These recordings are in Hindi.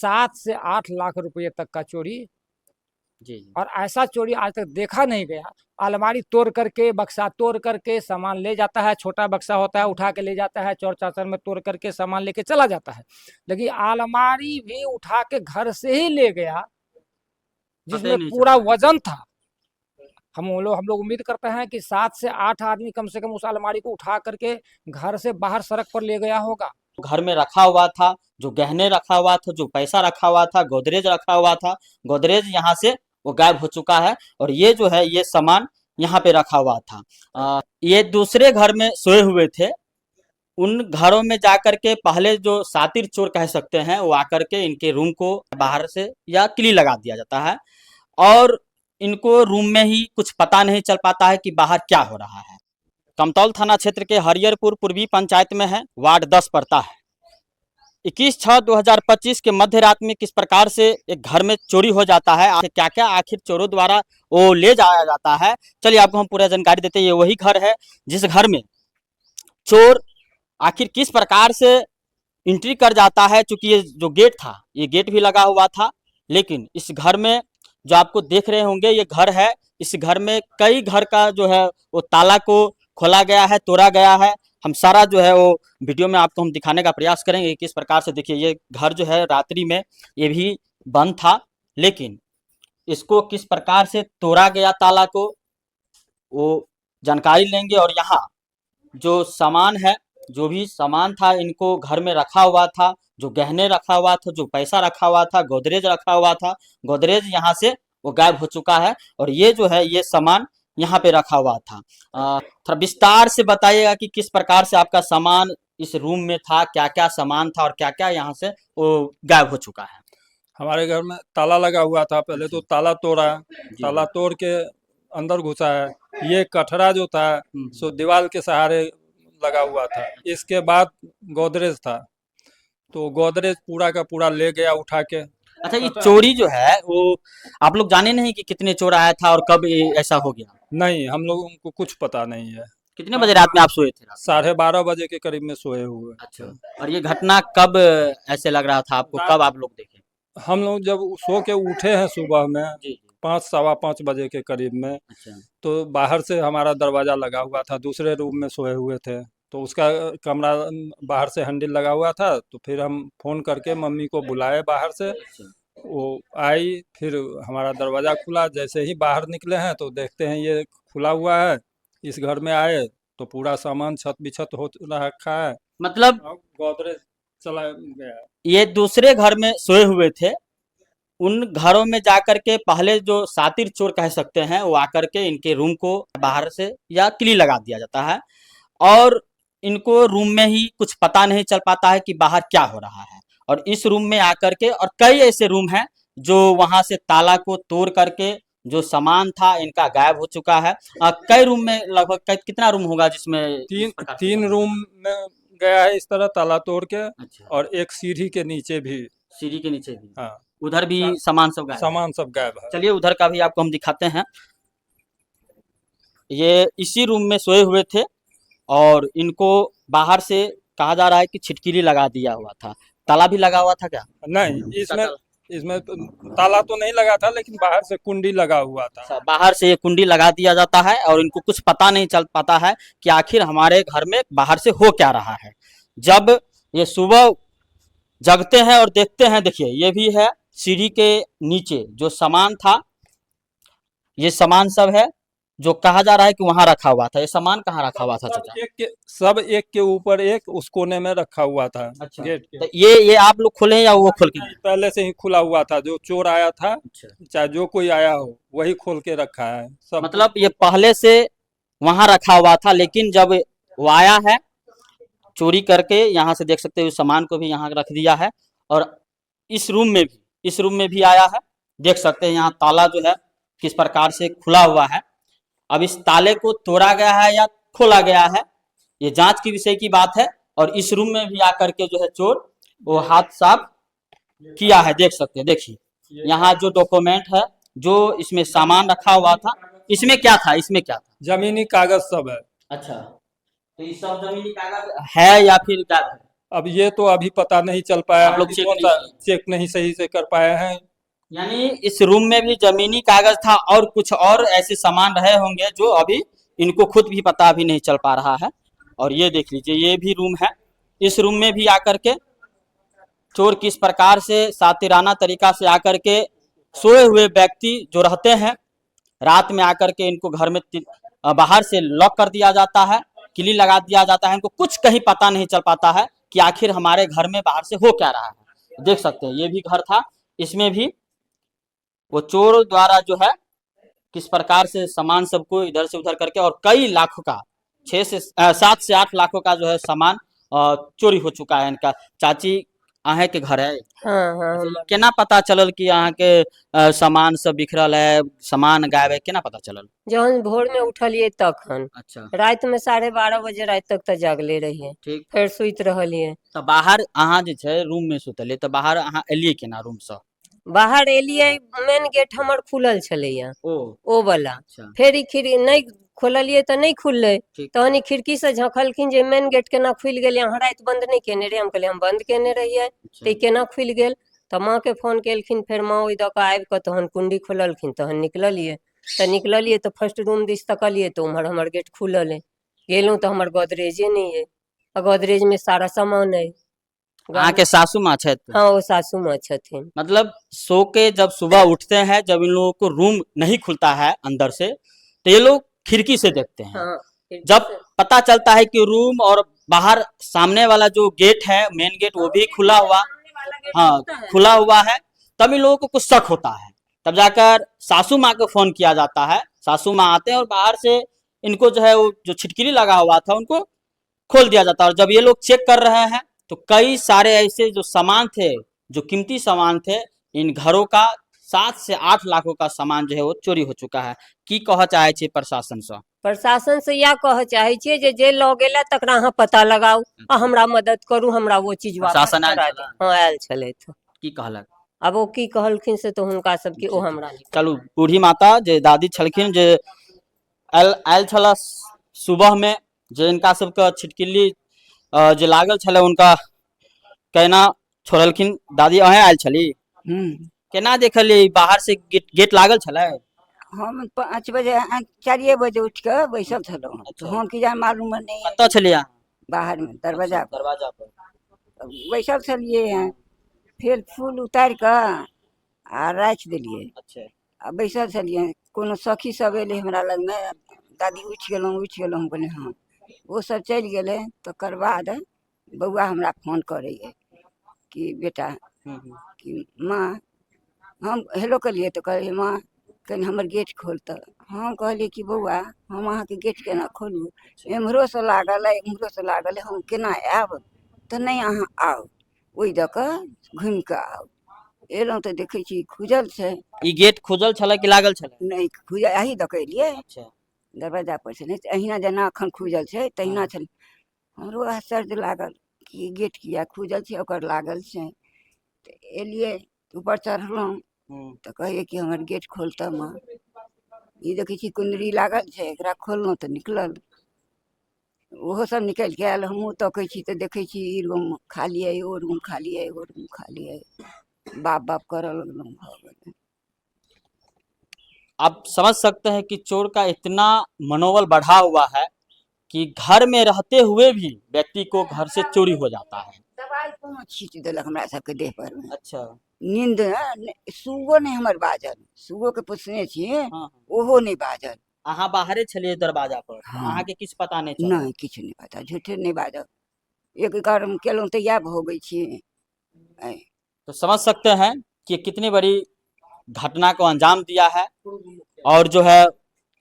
7 से 8 लाख रुपये तक का चोरी। जी और ऐसा चोरी आज तक देखा नहीं गया। अलमारी तोड़ करके, बक्सा तोड़ करके सामान ले जाता है, छोटा बक्सा होता है उठा के ले जाता है, चौर चाचर में तोड़ करके सामान लेके चला जाता है। लेकिन अलमारी भी उठा के घर से ही ले गया, पता ही जिसमें नहीं पूरा चला। वजन था। हम लोग उम्मीद करते हैं कि 7 से 8 आदमी कम से कम उस अलमारी को उठा करके घर से बाहर सड़क पर ले गया होगा। घर में रखा हुआ था, जो गहने रखा हुआ था, जो पैसा रखा हुआ था, गोदरेज रखा हुआ था, गोदरेज यहाँ से वो गायब हो चुका है। और ये जो है ये सामान यहाँ पे रखा हुआ था। ये दूसरे घर में सोए हुए थे। उन घरों में जाकर के पहले जो सातिर चोर कह सकते हैं वो आकर के इनके रूम को बाहर से या किली लगा दिया जाता है, और इनको रूम में ही कुछ पता नहीं चल पाता है कि बाहर क्या हो रहा है। कमतौल थाना क्षेत्र के हरियरपुर पूर्वी पंचायत में है, वार्ड 10 पड़ता है। 21/6/2025 के मध्य रात में किस प्रकार से एक घर में चोरी हो जाता है, क्या क्या आखिर चोरों द्वारा वो ले जाया जाता है, चलिए आपको हम पूरा जानकारी देते हैं। ये वही घर है जिस घर में चोर आखिर किस प्रकार से एंट्री कर जाता है। चूंकि ये जो गेट था ये गेट भी लगा हुआ था, लेकिन इस घर में जो आपको देख रहे होंगे ये घर है। इस घर में कई घर का जो है वो ताला को खोला गया है, तोड़ा गया है। हम सारा जो है वो वीडियो में आपको हम दिखाने का प्रयास करेंगे किस प्रकार से। देखिए ये घर जो है रात्रि में ये भी बंद था, लेकिन इसको किस प्रकार से तोड़ा गया ताला को वो जानकारी लेंगे। और यहाँ जो सामान है, जो भी सामान था इनको घर में रखा हुआ था, जो गहने रखा हुआ था, जो पैसा रखा हुआ था, गोदरेज रखा हुआ था, गोदरेज यहाँ से वो गायब हो चुका है। और ये जो है ये सामान यहाँ पे रखा हुआ था। थोड़ा विस्तार से बताइएगा कि किस प्रकार से आपका सामान इस रूम में था, क्या क्या सामान था और क्या क्या यहाँ से वो गायब हो चुका है। हमारे घर में ताला लगा हुआ था, पहले तो ताला तोड़ा, जी। ताला तोड़ के अंदर घुसा है। ये कठरा जो था सो दीवार के सहारे लगा हुआ था। इसके बाद गोदरेज था, तो गोदरेज पूरा का पूरा ले गया उठा के। अच्छा, ये चोरी जो है वो आप लोग जाने नहीं कि कितने चोर आया था और कब ये ऐसा हो गया। नहीं, हम लोगों को कुछ पता नहीं है। कितने बजे रात में आप सोए थे? 12:30 बजे के करीब में सोए हुए। अच्छा, और ये घटना कब ऐसे लग रहा था आपको, कब आप लोग देखे? हम लोग जब सो के उठे हैं सुबह में जी 5 सवा 5 बजे के करीब में, अच्छा तो बाहर से हमारा दरवाजा लगा हुआ था, दूसरे रूम में सोए हुए थे, तो उसका कमरा बाहर से हैंडल लगा हुआ था। तो फिर हम फोन करके मम्मी को बुलाए बाहर से, वो आई, फिर हमारा दरवाजा खुला। जैसे ही बाहर निकले हैं तो देखते हैं ये खुला हुआ है। इस घर में आए तो पूरा सामान छत बिछत हो रखा है, मतलब गोदरेज चला गया। ये दूसरे घर में सोए हुए थे। उन घरों में जाकर के पहले जो सातिर चोर कह सकते हैं वो आकर के इनके रूम को बाहर से या किली लगा दिया जाता है, और इनको रूम में ही कुछ पता नहीं चल पाता है कि बाहर क्या हो रहा है। और इस रूम में आकर के, और कई ऐसे रूम हैं जो वहां से ताला को तोड़ करके जो सामान था इनका गायब हो चुका है। कई रूम में लगभग कितना रूम होगा जिसमें इस प्रकार से तीन रूम में गया है इस तरह ताला तोड़ के, अच्छा, और एक सीढ़ी के नीचे भी। सीढ़ी के नीचे भी, हाँ, उधर भी सामान सब गायब है। सामान सब गायब है। चलिए उधर का भी आपको हम दिखाते हैं। ये इसी रूम में सोए हुए थे और इनको बाहर से कहा जा रहा है कि छिटकिली लगा दिया हुआ था। ताला भी लगा हुआ था क्या? नहीं, इसमें तो ताला तो नहीं लगा था, लेकिन बाहर से कुंडी लगा हुआ था। अच्छा, बाहर से ये कुंडी लगा दिया जाता है और इनको कुछ पता नहीं चल पाता है कि आखिर हमारे घर में बाहर से हो क्या रहा है। जब ये सुबह जगते हैं और देखते हैं, देखिए ये भी है सीढ़ी के नीचे जो सामान था, ये सामान सब है जो कहा जा रहा है कि वहां रखा हुआ था। ये सामान कहाँ रखा हुआ था चाचा? सब एक के ऊपर एक उस कोने में रखा हुआ था। अच्छा, गेट के तो ये आप लोग खोले हैं या वो खोल के गए? पहले से ही खुला हुआ था, जो चोर आया था अच्छा, चाहे जो कोई आया हो वही खोल के रखा है सब। मतलब ये पहले से वहां रखा हुआ था, लेकिन जब वो आया है चोरी करके, यहाँ से देख सकते हो सामान को भी यहाँ रख दिया है। और इस रूम में भी आया है, देख सकते हैं यहाँ ताला जो है किस प्रकार से खुला हुआ है। अब इस ताले को तोड़ा गया है या खोला गया है ये जांच की विषय की बात है। और इस रूम में भी आकर के जो है चोर वो हाथ साफ किया है, देख सकते हैं। देखिए यहाँ जो डॉक्यूमेंट है, जो इसमें सामान रखा हुआ था, इसमें क्या था, इसमें क्या था? जमीनी कागज सब है। अच्छा, तो ये सब जमीनी कागज है या फिर क्या है? अब ये तो अभी पता नहीं चल पाया आप है लोग कि चेक कौन नहीं सा किए? चेक नहीं सही से कर पाए हैं। यानी इस रूम में भी जमीनी कागज था और कुछ और ऐसे सामान रहे होंगे जो अभी इनको खुद भी पता अभी नहीं चल पा रहा है। और ये देख लीजिए, ये भी रूम है। इस रूम में भी आकर के चोर किस प्रकार से सातिराना तरीका से आकर के सोए हुए व्यक्ति जो रहते हैं, रात में आकर के इनको घर में बाहर से लॉक कर दिया जाता है, किली लगा दिया जाता है। इनको कुछ कहीं पता नहीं चल पाता है कि आखिर हमारे घर में बाहर से हो क्या रहा है। देख सकते हैं ये भी घर था, इसमें भी वो चोर द्वारा जो है किस प्रकार से सामान सबको इधर से उधर करके, और कई लाखों का 7 से 8 लाखों का जो है सामान चोरी हो चुका है इनका। चाची अहे के घर है? हाँ हाँ अच्छा, ये केना पता चलल कि अहाँ के सामान सब बिखरल है, सामान गायब है, केना पता चलल? जहन भोर में उठलिए तखन अच्छा, रात में 12:30 बजे रात तक तो जागले रहिए, ठीक। फिर सुइत रहलिए। तो बाहर अहाँ जे छै रूम में सुतलिए, तो बाहर अहाँ एलिए केना रूम से? बाहर एलिए, मेन गेट हमर खुलल छलैया, ओ ओ वाला। अच्छा, फिर ई खिड़की नहीं खोललिए तो नहीं खुलले, ठीक। तहन ई खिड़की से झखलखिन जे मेन गेट केना खुलि गेलै, अहाँ रात बंद नहीं केने रहिए? हम कहलिए हम बंद केने रहिए, अच्छा, तो ई केना खुलि गेल? तो माँ के फोन केलखिन, फिर माँ ओहि दऽ कऽ आबि कऽ तहन कुंडी खोललखिन, तहन निकललिए। तो निकललिए तो फर्स्ट रूम दिस तकलिए तो उम्हर हमर गेट खुलल है। गेलहुँ तो हमर गोदरेजे नहीं है, आ गोदरेज में सारा सामान है। अहाँ के सासू माँ छथि? हाँ, वो सासू माँ छथिन। मतलब सो के जब सुबह उठते हैं, जब इन लोगों को रूम नहीं खुलता है अंदर से, तो ये लोग खिड़की से देखते हैं। हाँ, खिड़की जब से। पता चलता है कि रूम और बाहर सामने वाला जो गेट है, मेन गेट, वो भी खुला हुआ, सामने वाला गेट हाँ खुलता है खुला ना? हुआ है, तब इन लोगों को कुछ शक होता है। तब जाकर सासू माँ को फोन किया जाता है, सासू माँ आते हैं और बाहर से इनको जो है वो जो छिटकिली लगा हुआ था उनको खोल दिया जाता है। और जब ये लोग चेक कर रहे हैं तो कई सारे ऐसे जो सामान थे, जो कीमती सामान थे, इन घरों का 7 से 8 लाखों का सामान जो है वो चोरी हो चुका है। की कह चाहे छी प्रशासन से? प्रशासन से इएह कहऽ चाहे छियै जे जे लऽ गेला तकरा अहाँ पता लगाउ आ हमरा मदद करू, हमरा वो चीज वापस प्रशासन आयल करा छलै? दे। हाँ, आयल छलथि। की कहलक? अब ओ की कहलखिन से तो हुनका सबके ओ हमरा नहीं पता। चलू, बूढ़ी माता जे दादी छलखिन, जे आयल छल सुबह में, जे इनका सबके छिटकिली जे लागल छलै उनका केना छोड़लखिन। दादी अहें आयल छली? केना देखलियै बाहर से गेट लागल छलै? हम 5 बजे 4 बजे उठ के बैसल छलहुँ, तो अच्छा। हम की जान मालूम नहीं है। कतऽ छलियै अहाँ? बाहर में दरवाजा पर दरवाजा पर। बैसल छलिए हैं। फिर फूल उतार के आ राख दिलिए अच्छा, आ बैसल छलिए। कोनो सखी सब एले हमरा लग में, दादी उठ गेलहुँ। हम कहलिए हाँ। वो सब चलि गेले। तकर बाद बौआ हमरा फोन करे कि बेटा कि माँ, हम हेलो कलिए तो कहे माँ कहीं हमर गेट खोल। तो हम कहलिए कि बौआ हम अहाँ के गेट केना खोलू? एम्हरो से लागल है, एम्हरो से लागल है, हम केना आयब? तो नहीं अहाँ आओ, ओहि दऽ कऽ घुमि कऽ आओ। एलहुँ तो देखे छी खुजल छै। ई गेट खुजल छलै कि लागल छलै? नहीं खुजल, अही दऽ कऽ एलिए। अच्छा, दरवाजा पर से नहीं, अहिना जेना अखन खुजल छै तहिना छल। हमरो आश्चर्य लागल कि गेट किया खुजल छै, ओकर लागल छै। तो एलिए ऊपर चढ़लहुँ तो कहिए कि हमर गेट खोलता माँ। ई देखे छी कुंदरी लागल छै, एकरा खोललहुँ तो निकलल। ओहो सब निकलि के आयल। हमहूँ तकै छी तो देखे छी ई रूम खाली है, ओ रूम खाली है, ओ रूम खाली है। बाप बाप करऽ लगलहुँ, भऽ गेलै। आप समझ सकते हैं कि चोर का इतना मनोबल बढ़ा हुआ है कि घर में रहते हुए भी व्यक्ति को घर से चोरी हो जाता है। दवाई कोनो छीट देलक हमरा सबके देह पर में। अच्छा, नींद सुगो नहीं हमर बाजल, सुगो के पूछने छियै, हाँ, ओहो नहीं बाजल। अहाँ बाहरे छलिए दरवाजा पर, हाँ। अहाँ के किछ पता नहीं चला? नहीं किछु नहीं पता, झूठे नहीं बाजल। एक कर्म केलहुँ तो इएह भोगै छियै। तो समझ सकते हैं कि कितनी बड़ी घटना को अंजाम दिया है, और जो है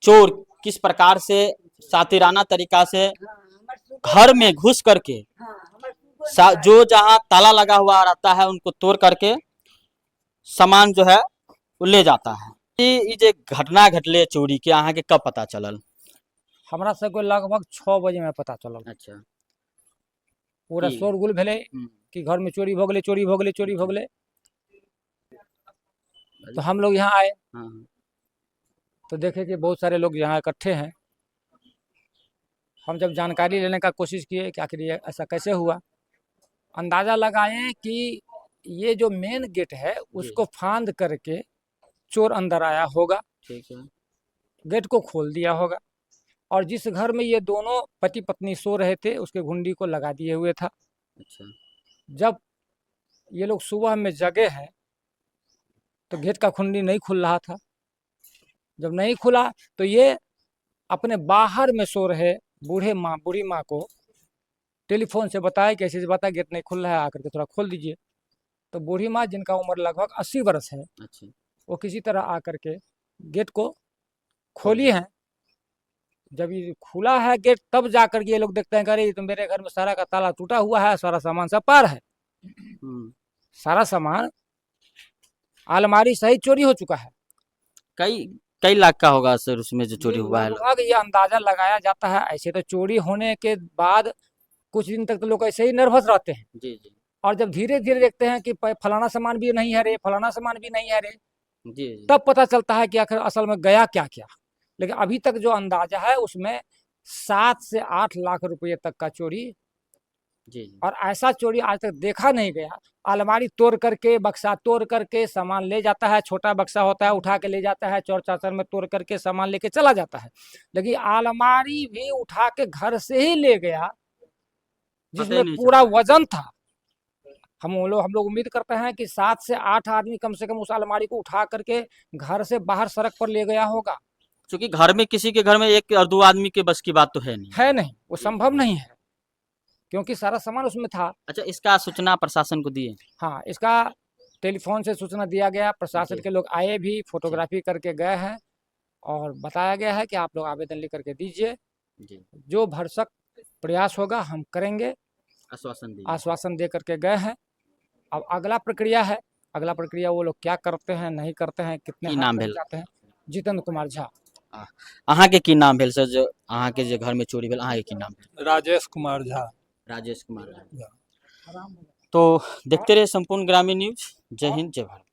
चोर किस प्रकार से सातिराना तरीका से घर में घुस करके जो जहां ताला लगा हुआ रहता है उनको तोड़ करके सामान जो है वो ले जाता है। ई जे घटना घटले चोरी के, अहाँ के कब पता चलल? हमरा सबके लगभग 6 बजे में पता चलल। अच्छा, पूरा की? शोरगुल भेलै कि घर में चोरी भऽ गेलै, चोरी भऽ गेलै, चोरी भऽ गेलै। तो हम लोग यहाँ आए हाँ, तो देखे कि बहुत सारे लोग यहाँ इकट्ठे हैं। हम जब जानकारी लेने का कोशिश किए कि आखिर ये ऐसा कैसे हुआ, अंदाजा लगाएं कि ये जो मेन गेट है उसको फांद करके चोर अंदर आया होगा, ठीक है। गेट को खोल दिया होगा, और जिस घर में ये दोनों पति पत्नी सो रहे थे उसके घुंडी को लगा दिए हुए था। अच्छा। जब ये लोग सुबह में जगे हैं तो गेट का कुंडी नहीं खुल रहा था। जब नहीं खुला तो ये अपने बाहर में सो रहे बूढ़ी माँ को टेलीफोन से बताया कि ऐसे बताया गेट नहीं खुल रहा है, आकर के थोड़ा खोल दीजिए। तो बूढ़ी माँ जिनका उम्र लगभग 80 वर्ष है, अच्छा। वो किसी तरह आकर के गेट को खोली हैं। जब ये खुला है गेट तब जाकर के ये लोग देखते हैं कि अरे ये तो मेरे घर में सारा का ताला टूटा हुआ है, सारा सामान सब पार है, सारा सामान अलमारी सहित चोरी हो चुका है। कई कई लाख का होगा सर उसमें जो चोरी हुआ है। लगभग ये अंदाजा लगाया जाता है। ऐसे तो चोरी होने के बाद कुछ दिन तक तो लोग ऐसे ही नर्वस रहते हैं, जी जी और जब धीरे धीरे देखते हैं कि फलाना सामान भी नहीं है रे, फलाना सामान भी नहीं है रे, जी जी। तब पता चलता है कि आखिर असल में गया क्या क्या। लेकिन अभी तक जो अंदाजा है उसमें 7 से 8 लाख रुपए तक का चोरी, जी जी। और ऐसा चोरी आज तक देखा नहीं गया। अलमारी तोड़ करके, बक्सा तोड़ करके सामान ले जाता है, छोटा बक्सा होता है उठा के ले जाता है, चौर चाचर में तोड़ करके सामान लेके चला जाता है। लेकिन अलमारी भी उठा के घर से ही ले गया जिसमें नहीं पूरा वजन था। हम लोग उम्मीद करते हैं कि 7 से 8 आदमी कम से कम उस अलमारी को उठा करके घर से बाहर सड़क पर ले गया होगा। क्योंकि घर में किसी के घर में एक और दो आदमी के बस की बात तो है नहीं। है नहीं, वो संभव नहीं है, क्योंकि सारा सामान उसमें था। अच्छा, इसका सूचना प्रशासन को दिए? हाँ, इसका टेलीफोन से सूचना दिया गया, प्रशासन जी। के लोग आए भी, फोटोग्राफी करके गए हैं, और बताया गया है कि आप लोग आवेदन लेकर के दीजिए, जी। जो भरसक प्रयास होगा हम करेंगे, आश्वासन दिए? आश्वासन दे करके गए हैं। अब अगला प्रक्रिया है, अगला प्रक्रिया वो लोग क्या करते हैं नहीं करते हैं, कितने की हद नाम तक भेल? जाते हैं। जितेंद्र कुमार झा। अहाँ के की नाम भेल सर, जो अहाँ के जो घर में चोरी भेल, अहाँ के की नाम भेल? राजेश कुमार झा। राजेश कुमार झा। तो देखते रहे संपूर्ण ग्रामीण न्यूज। जय हिंद, जय भारत।